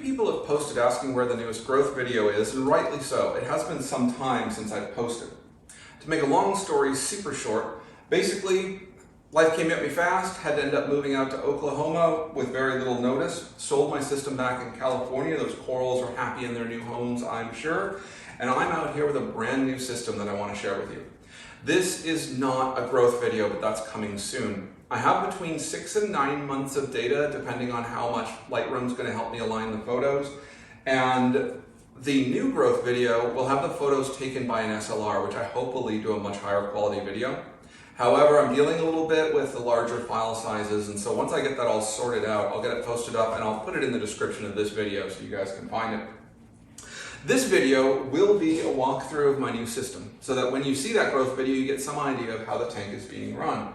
people have posted asking where the newest growth video is, and rightly so. It has been some time since I've posted. To make a long story super short, basically, life came at me fast, had to end up moving out to Oklahoma with very little notice, sold my system back in California. Those corals are happy in their new homes, I'm sure, and I'm out here with a brand new system that I want to share with you. This is not a growth video, but that's coming soon. I have between 6 and 9 months of data, depending on how much Lightroom's going to help me align the photos. And the new growth video will have the photos taken by an SLR, which I hope will lead to a much higher quality video. However, I'm dealing a little bit with the larger file sizes, and so once I get that all sorted out, I'll get it posted up and I'll put it in the description of this video so you guys can find it. This video will be a walkthrough of my new system, so that when you see that growth video, you get some idea of how the tank is being run.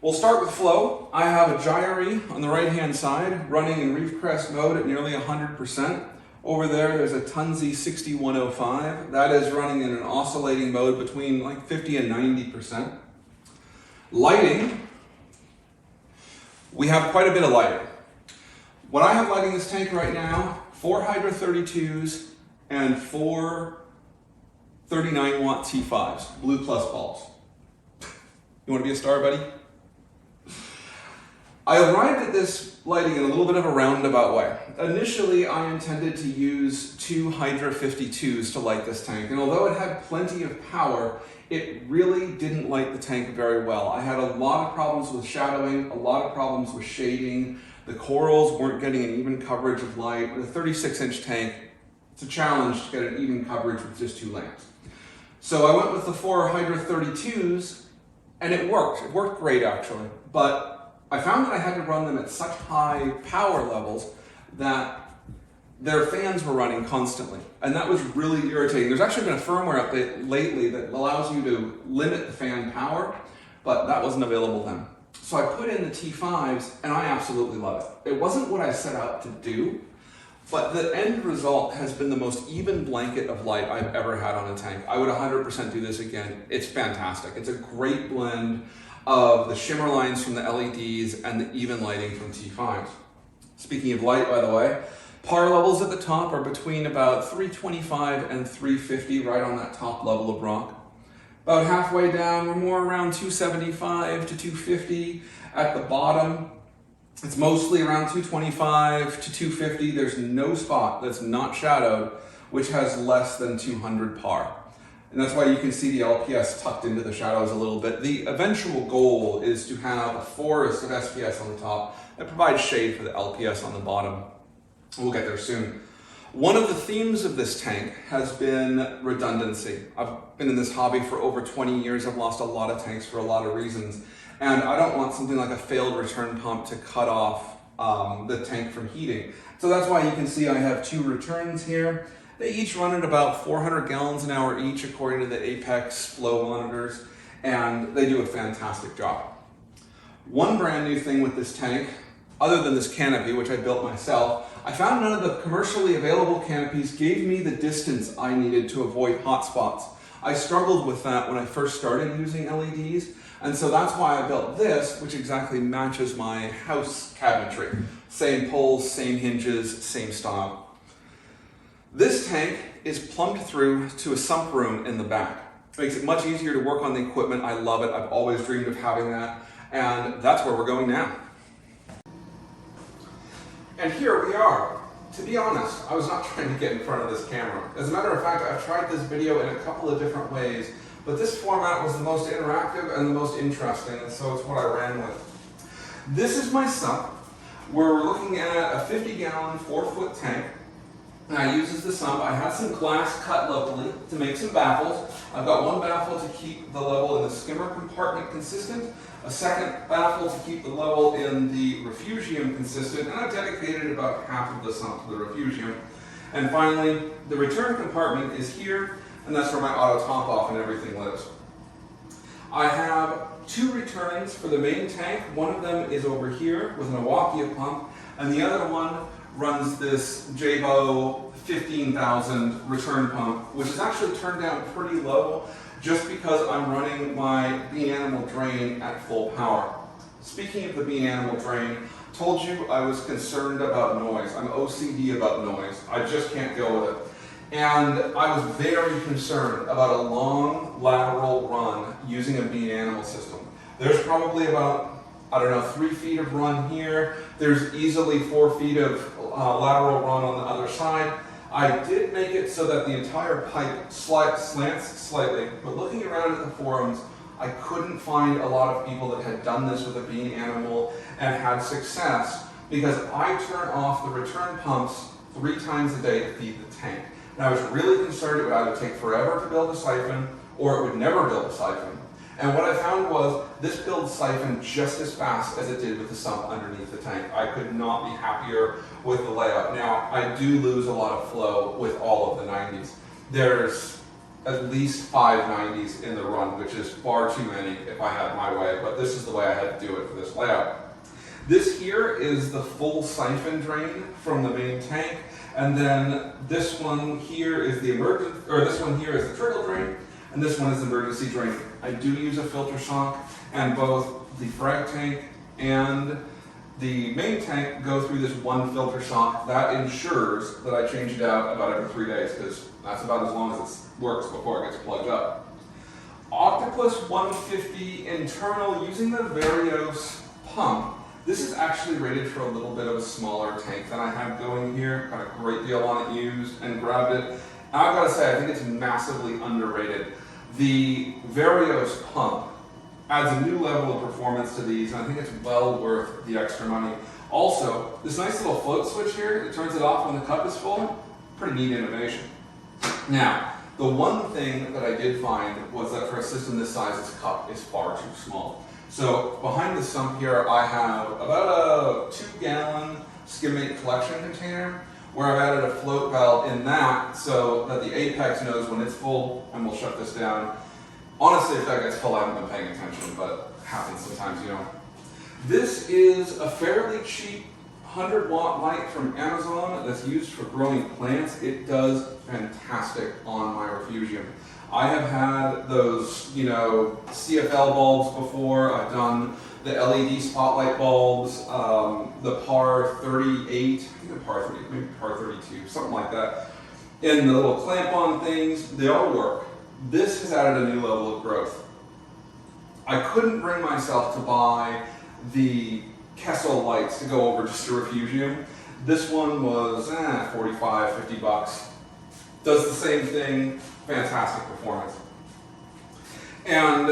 We'll start with flow. I have a gyre on the right-hand side running in reef crest mode at nearly 100%. Over there's a Tunzi 6105. That is running in an oscillating mode between like 50 and 90%. Lighting, we have quite a bit of lighting. What I have lighting this tank right now, 4 Hydra 32s and 4 39 watt T5s, blue plus bulbs. You want to be a star, buddy? I arrived at this lighting in a little bit of a roundabout way. Initially, I intended to use 2 Hydra 52s to light this tank, and although it had plenty of power, it really didn't light the tank very well. I had a lot of problems with shadowing, a lot of problems with shading. The corals weren't getting an even coverage of light. With a 36-inch tank, it's a challenge to get an even coverage with just 2 lamps. So I went with the 4 Hydra 32s, and it worked. It worked great, actually, but I found that I had to run them at such high power levels that their fans were running constantly, and that was really irritating. There's actually been a firmware update lately that allows you to limit the fan power, but that wasn't available then. So I put in the T5s, and I absolutely love it. It wasn't what I set out to do, but the end result has been the most even blanket of light I've ever had on a tank. I would 100% do this again. It's fantastic. It's a great blend of the shimmer lines from the LEDs and the even lighting from T5s. Speaking of light, by the way, par levels at the top are between about 325 and 350, right on that top level of rock. About halfway down, we're more around 275 to 250. At the bottom, it's mostly around 225 to 250. There's no spot that's not shadowed, which has less than 200 par. And that's why you can see the LPS tucked into the shadows a little bit. The eventual goal is to have a forest of SPS on the top that provides shade for the LPS on the bottom. We'll get there soon. One of the themes of this tank has been redundancy. I've been in this hobby for over 20 years. I've lost a lot of tanks for a lot of reasons. And I don't want something like a failed return pump to cut off the tank from heating. So that's why you can see I have 2 returns here. They each run at about 400 gallons an hour each, according to the Apex flow monitors, and they do a fantastic job. One brand new thing with this tank, other than this canopy, which I built myself, I found none of the commercially available canopies gave me the distance I needed to avoid hot spots. I struggled with that when I first started using LEDs, and so that's why I built this, which exactly matches my house cabinetry. Same poles, same hinges, same style. This tank is plumbed through to a sump room in the back. It makes it much easier to work on the equipment. I love it. I've always dreamed of having that, and that's where we're going now. And here we are. To be honest, I was not trying to get in front of this camera. As a matter of fact, I've tried this video in a couple of different ways, but this format was the most interactive and the most interesting, and so it's what I ran with. This is my sump, where we're looking at a 50-gallon, 4-foot tank. And I uses the sump. I had some glass cut locally to make some baffles. I've got one baffle to keep the level in the skimmer compartment consistent, a second baffle to keep the level in the refugium consistent, and I've dedicated about half of the sump to the refugium. And finally, the return compartment is here, and that's where my auto top off and everything lives. I have 2 returns for the main tank. One of them is over here with an Awakia pump, and the other one runs this Jabo 15,000 return pump, which is actually turned down pretty low just because I'm running my bean animal drain at full power. Speaking of the bean animal drain, told you I was concerned about noise. I'm OCD about noise. I just can't go with it. And I was very concerned about a long lateral run using a bean animal system. There's probably about, I don't know, 3 feet of run here. There's easily 4 feet of lateral run on the other side. I did make it so that the entire pipe slants slightly, but looking around at the forums, I couldn't find a lot of people that had done this with a bean animal and had success, because I turn off the return pumps 3 times a day to feed the tank. And I was really concerned it would either take forever to build a siphon or it would never build a siphon. And what I found was this builds siphon just as fast as it did with the sump underneath the tank. I could not be happier with the layout. Now, I do lose a lot of flow with all of the 90s. There's at least 5 90s in the run, which is far too many if I had my way, but this is the way I had to do it for this layout. This here is the full siphon drain from the main tank, and then this one here is the this one here is the trickle drain, and this one is the emergency drain. I do use a filter sock, and both the Frag tank and the main tank go through this one filter sock. That ensures that I change it out about every 3 days, because that's about as long as it works before it gets plugged up. Octopus 150 internal using the Varios pump. This is actually rated for a little bit of a smaller tank than I have going here. Got a great deal on it used and grabbed it. And I've got to say, I think it's massively underrated. The Varios pump adds a new level of performance to these, and I think it's well worth the extra money. Also, this nice little float switch here that turns it off when the cup is full, pretty neat innovation. Now, the one thing that I did find was that for a system this size, this cup is far too small. So behind the sump here, I have about a 2-gallon skimmate collection container where I've added a float valve in that so that the apex knows when it's full, and we'll shut this down. Honestly, if that gets full, I haven't been paying attention, but it happens sometimes, you know. This is a fairly cheap 100-watt light from Amazon that's used for growing plants. It does fantastic on my refugium. I have had those, you know, CFL bulbs before. I've done the LED spotlight bulbs, the par 38, I think the par 30, maybe par 32, something like that. And the little clamp-on things, they all work. This has added a new level of growth. I couldn't bring myself to buy the Kessel lights to go over just to refugium. This one was 45, 50 bucks. Does the same thing, fantastic performance. And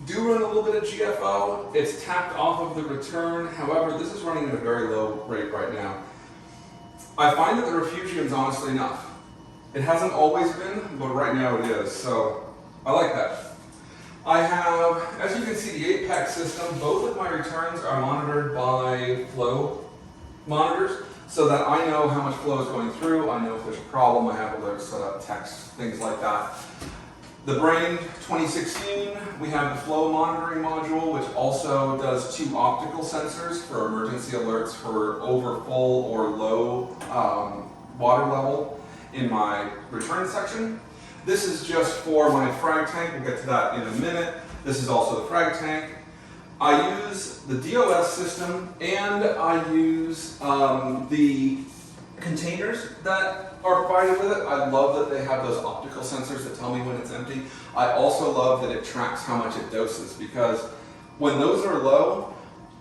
do run a little bit of GFO. It's tapped off of the return. However, this is running at a very low rate right now. I find that the refugium's honestly enough. It hasn't always been, but right now it is, so I like that. I have, as you can see, the Apex system. Both of my returns are monitored by flow monitors so that I know how much flow is going through. I know if there's a problem. I have alerts set up, text, things like that. The Brain 2016, we have the flow monitoring module, which also does 2 optical sensors for emergency alerts for over full or low water level in my return section. This is just for my Frag tank. We'll get to that in a minute. This is also the Frag tank. I use the DOS system, and I use the containers that are provided with it. I love that they have those optical sensors that tell me when it's empty. I also love that it tracks how much it doses, because when those are low,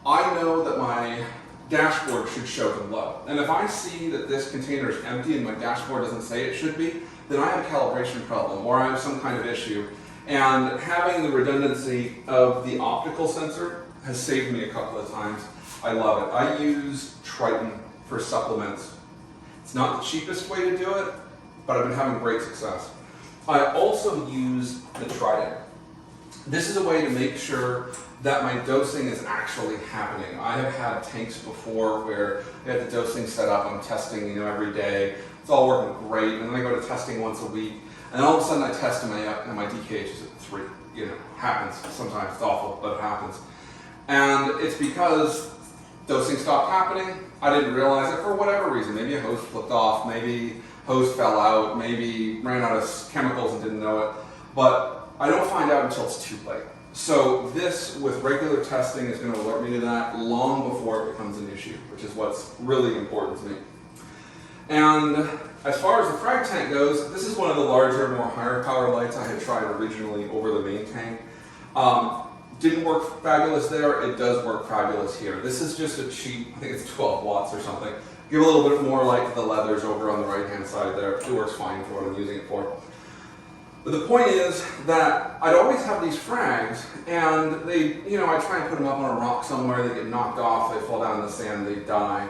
I know that my dashboard should show them low. And if I see that this container is empty and my dashboard doesn't say it should be, then I have a calibration problem or I have some kind of issue. And having the redundancy of the optical sensor has saved me a couple of times. I love it. I use Triton for supplements. It's not the cheapest way to do it, but I've been having great success. I also use the Trident. This is a way to make sure that my dosing is actually happening. I have had tanks before where I had the dosing set up, I'm testing, every day. It's all working great, and then I go to testing once a week, and all of a sudden I test and my DKH is at 3. Happens sometimes. It's awful, but it happens. And it's because dosing stopped happening. I didn't realize it for whatever reason. Maybe a hose flipped off, maybe hose fell out, maybe ran out of chemicals and didn't know it. But I don't find out until it's too late. So this, with regular testing, is going to alert me to that long before it becomes an issue, which is what's really important to me. And as far as the frag tank goes, this is one of the larger, more higher power lights I had tried originally over the main tank. Didn't work fabulous there, it does work fabulous here. This is just a cheap, I think it's 12 watts or something. Give a little bit more light to the leathers over on the right hand side there. It works fine for what I'm using it for. But the point is that I'd always have these frags, and they, I try and put them up on a rock somewhere, they get knocked off, they fall down in the sand, they die.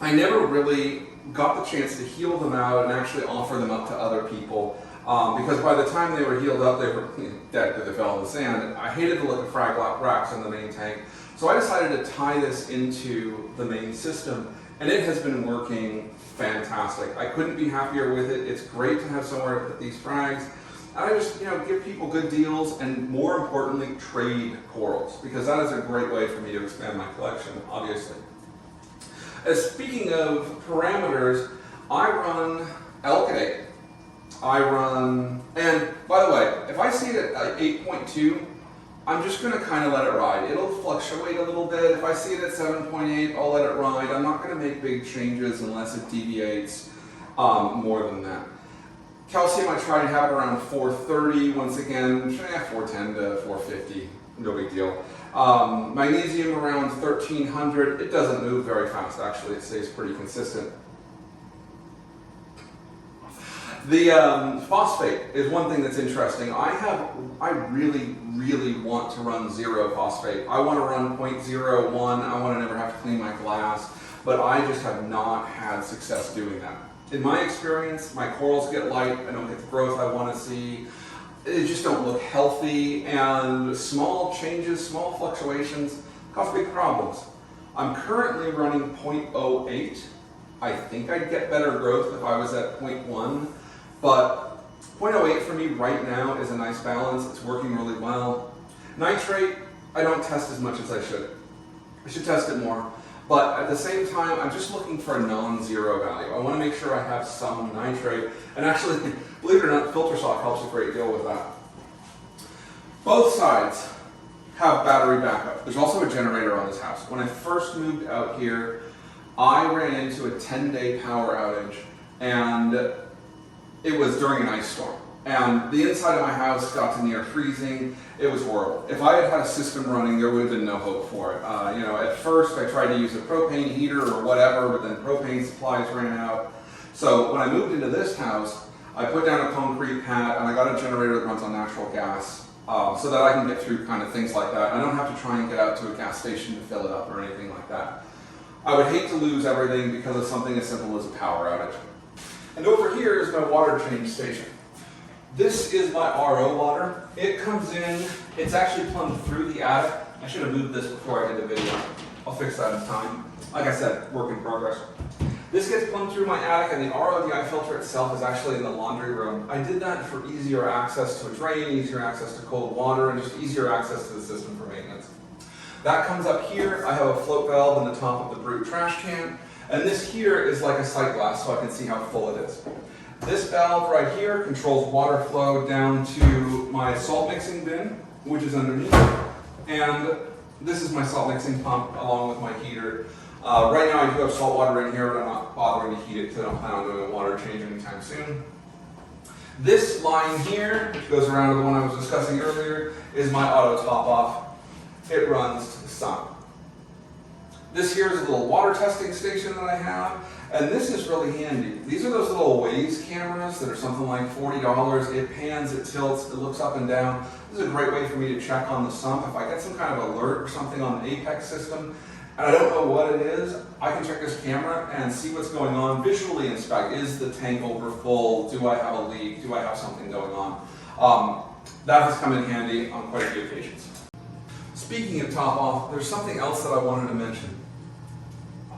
I never really got the chance to heal them out and actually offer them up to other people. Because by the time they were healed up, they were dead because they fell in the sand. I hated the look of frag racks in the main tank, so I decided to tie this into the main system, and it has been working fantastic. I couldn't be happier with it. It's great to have somewhere to put these frags. I just, give people good deals, and more importantly, trade corals, because that is a great way for me to expand my collection, obviously. Speaking of parameters, I run alkylate. And by the way, if I see it at 8.2, I'm just going to kind of let it ride. It'll fluctuate a little bit. If I see it at 7.8, I'll let it ride. I'm not going to make big changes unless it deviates more than that. Calcium, I try to have it around 430. Once again, 410 to 450, no big deal. Magnesium around 1300. It doesn't move very fast, actually. It stays pretty consistent. The phosphate is one thing that's interesting. I really want to run 0 phosphate. I want to run 0.01. I want to never have to clean my glass, but I just have not had success doing that. In my experience, my corals get light. I don't get the growth I want to see. They just don't look healthy, and small changes, small fluctuations cause big problems. I'm currently running 0.08. I think I'd get better growth if I was at 0.1. But 0.08 for me right now is a nice balance. It's working really well. Nitrate, I don't test as much as I should. I should test it more. But at the same time, I'm just looking for a non-zero value. I want to make sure I have some nitrate. And actually, believe it or not, filter sock helps a great deal with that. Both sides have battery backup. There's also a generator on this house. When I first moved out here, I ran into a 10-day power outage, and it was during an ice storm. And the inside of my house got to near freezing. It was horrible. If I had had a system running, there would have been no hope for it. At first I tried to use a propane heater or whatever, but then propane supplies ran out. So when I moved into this house, I put down a concrete pad and I got a generator that runs on natural gas so that I can get through kind of things like that. I don't have to try and get out to a gas station to fill it up or anything like that. I would hate to lose everything because of something as simple as a power outage. And over here is my water change station. This is my RO water. It comes in, it's actually plumbed through the attic. I should have moved this before I did the video. I'll fix that in time. Like I said, work in progress. This gets plumbed through my attic, and the RO filter itself is actually in the laundry room. I did that for easier access to a drain, easier access to cold water, and just easier access to the system for maintenance. That comes up here. I have a float valve in the top of the brute trash can. And this here is like a sight glass, so I can see how full it is. This valve right here controls water flow down to my salt mixing bin, which is underneath. And this is my salt mixing pump along with my heater. Right now I do have salt water in here, but I'm not bothering to heat it because I don't plan on doing a water change anytime soon. This line here, which goes around to the one I was discussing earlier, is my auto top off. It runs to the Sump. This here is a little water testing station that I have, and this is really handy. These are those little Waze cameras that are something like $40. It pans, it tilts, it looks up and down. This is a great way for me to check on the sump. If I get some kind of alert or something on the Apex system, and I don't know what it is, I can check this camera and see what's going on, visually inspect. Is the tank over full? Do I have a leak? Do I have something going on? That has come in handy on quite a few occasions. Speaking of top off, there's something else that I wanted to mention.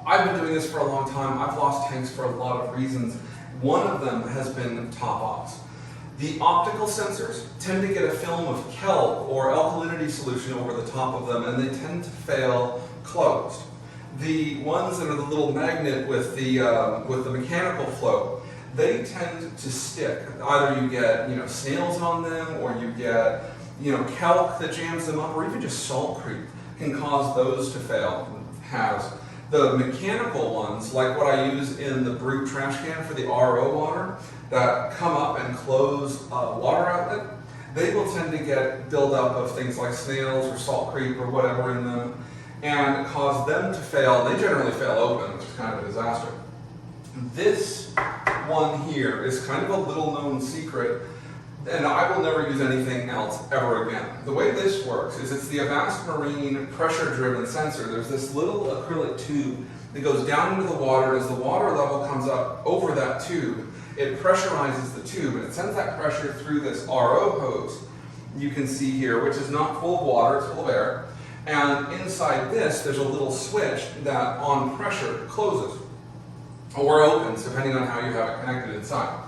I've been doing this for a long time. I've lost tanks for a lot of reasons. One of them has been top offs. The optical sensors tend to get a film of kelp or alkalinity solution over the top of them, and they tend to fail closed. The ones that are the little magnet with the mechanical flow, they tend to stick. Either you get snails on them, or you get Kelp that jams them up, or even just salt creep can cause those to fail. The mechanical ones, like what I use in the Brute trash can for the RO water, that come up and close a water outlet, they will tend to get buildup of things like snails or salt creep or whatever in them, and cause them to fail. They generally fail open, which is kind of a disaster. This one here is kind of a little known secret, and I will never use anything else ever again. The way this works is it's the Avast Marine pressure-driven sensor. There's this little acrylic tube that goes down into the water. As the water level comes up over that tube, it pressurizes the tube, and it sends that pressure through this RO hose you can see here, which is not full of water, it's full of air. And inside this, there's a little switch that on pressure closes or opens, depending on how you have it connected inside.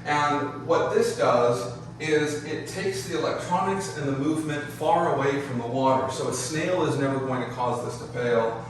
And what this does is it takes the electronics and the movement far away from the water. So a snail is never going to cause this to fail.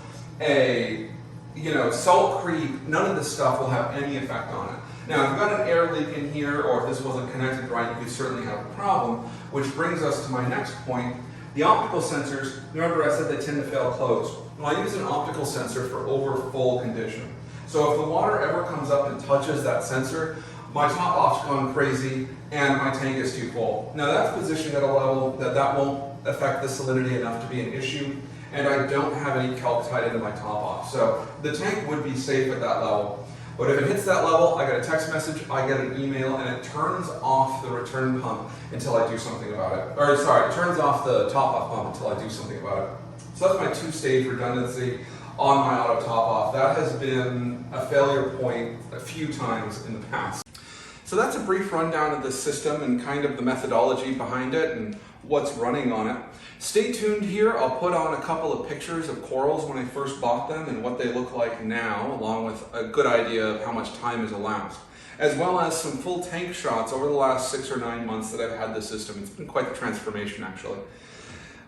Salt creep, none of this stuff will have any effect on it. Now, if you've got an air leak in here, or if this wasn't connected right, you could certainly have a problem, which brings us to my next point. The optical sensors, remember I said they tend to fail closed. Well, I use an optical sensor for over full condition. So if the water ever comes up and touches that sensor, my top off's gone crazy and my tank is too full. Now that's positioned at a level that won't affect the salinity enough to be an issue, and I don't have any kelp tied into my top off. So the tank would be safe at that level. But if it hits that level, I get a text message, I get an email, and it turns off the return pump until I do something about it. It turns off the top off pump until I do something about it. So that's my two-stage redundancy on my auto top off. That has been a failure point a few times in the past. So that's a brief rundown of the system and kind of the methodology behind it and what's running on it. Stay tuned here. I'll put on a couple of pictures of corals when I first bought them and what they look like now, along with a good idea of how much time has elapsed, as well as some full tank shots over the last 6 or 9 months that I've had the system. It's been quite the transformation, actually.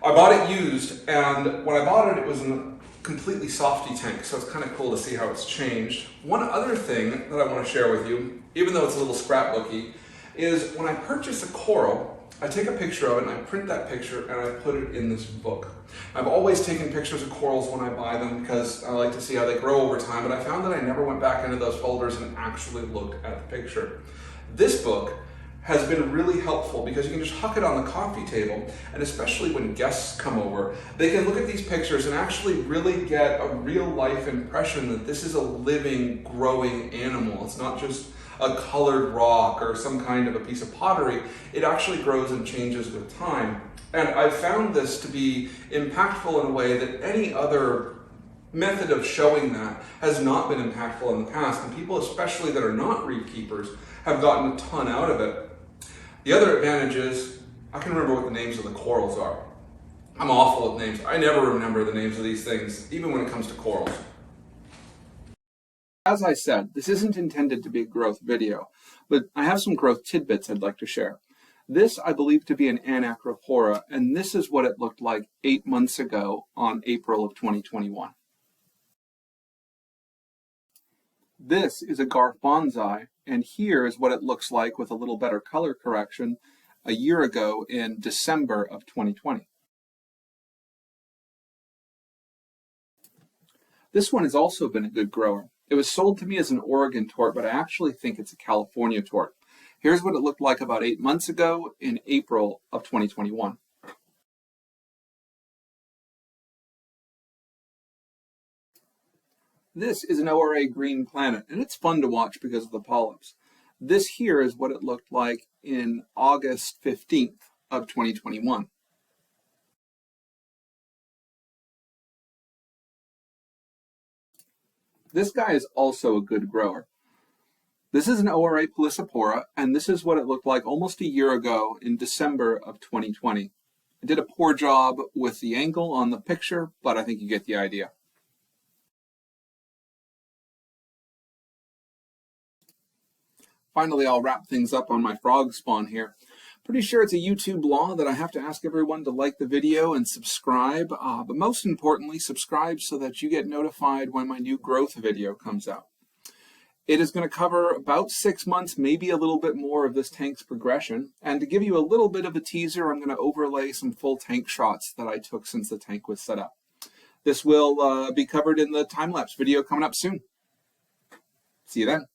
I bought it used, and when I bought it, it was in a completely softy tank, so it's kind of cool to see how it's changed. One other thing that I want to share with you, even though it's a little scrapbooky, is when I purchase a coral, I take a picture of it and I print that picture and I put it in this book. I've always taken pictures of corals when I buy them because I like to see how they grow over time, but I found that I never went back into those folders and actually looked at the picture. This book has been really helpful because you can just huck it on the coffee table, and especially when guests come over, they can look at these pictures and actually really get a real life impression that this is a living, growing animal. It's not just a colored rock or some kind of a piece of pottery. It actually grows and changes with time. And I've found this to be impactful in a way that any other method of showing that has not been impactful in the past. And people, especially that are not reef keepers, have gotten a ton out of it. The other advantage is I can remember what the names of the corals are. I'm awful with names. I never remember the names of these things, even when it comes to corals. As I said, this isn't intended to be a growth video, but I have some growth tidbits I'd like to share. This I believe to be an Anacropora, and this is what it looked like 8 months ago on April of 2021. This is a Garth bonsai, and here is what it looks like with a little better color correction a year ago in December of 2020. This one has also been a good grower. It was sold to me as an Oregon tort, but I actually think it's a California tort. Here's what it looked like about 8 months ago in April of 2021. This is an ORA green planet, and it's fun to watch because of the polyps. This here is what it looked like in August 15th of 2021. This guy is also a good grower. This is an ORA Polycipora, and this is what it looked like almost a year ago in December of 2020. I did a poor job with the angle on the picture, but I think you get the idea. Finally, I'll wrap things up on my frog spawn here. Pretty sure it's a YouTube law that I have to ask everyone to like the video and subscribe, but most importantly, subscribe so that you get notified when my new growth video comes out. It is going to cover about 6 months, maybe a little bit more of this tank's progression. And to give you a little bit of a teaser, I'm going to overlay some full tank shots that I took since the tank was set up. This will be covered in the time-lapse video coming up soon. See you then.